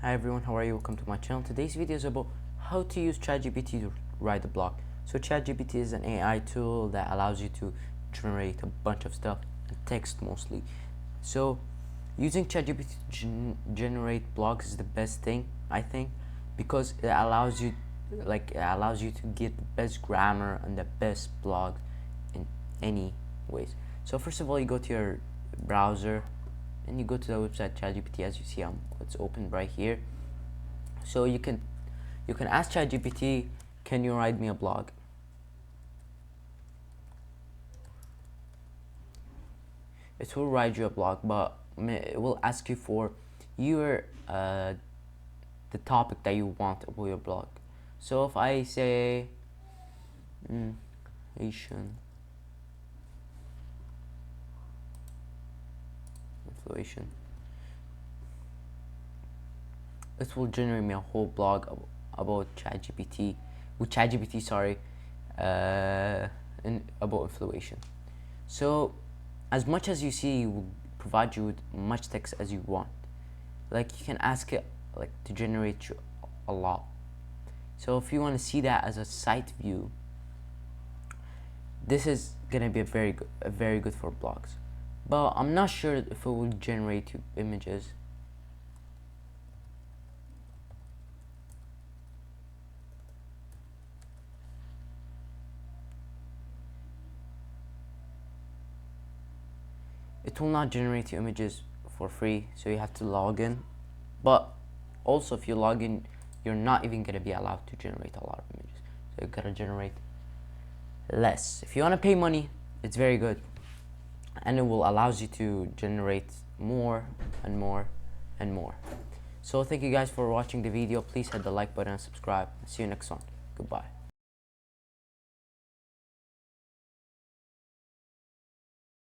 Hi everyone, how are you? Welcome to my channel. Today's video is about how to use ChatGPT to write a blog. So ChatGPT is an AI tool that allows you to generate a bunch of stuff and text mostly. So using ChatGPT to generate blogs is the best thing, I think, because it allows you to get the best grammar and the best blog in any ways. So first of all, you go to your browser and you go to the website ChatGPT. As you see, it's open right here. So you can ask ChatGPT, can you write me a blog? It will write you a blog, but it will ask you for your the topic that you want about your blog. So if I say Asian inflation, it will generate me a whole blog about ChatGPT with ChatGPT, sorry, about inflation. So as much as you see, it will provide you with much text as you want. Like you can ask it to generate you a lot. So if you want to see that as a site view, this is gonna be very good for blogs. But I'm not sure if it will generate you images. It will not generate you images for free, so you have to log in. But also, if you log in, you're not even gonna be allowed to generate a lot of images. So you gotta generate less. If you wanna pay money, it's very good, and it will allows you to generate more and more and more. So thank you guys for watching the video. Please hit the like button and subscribe. See you next one. Goodbye.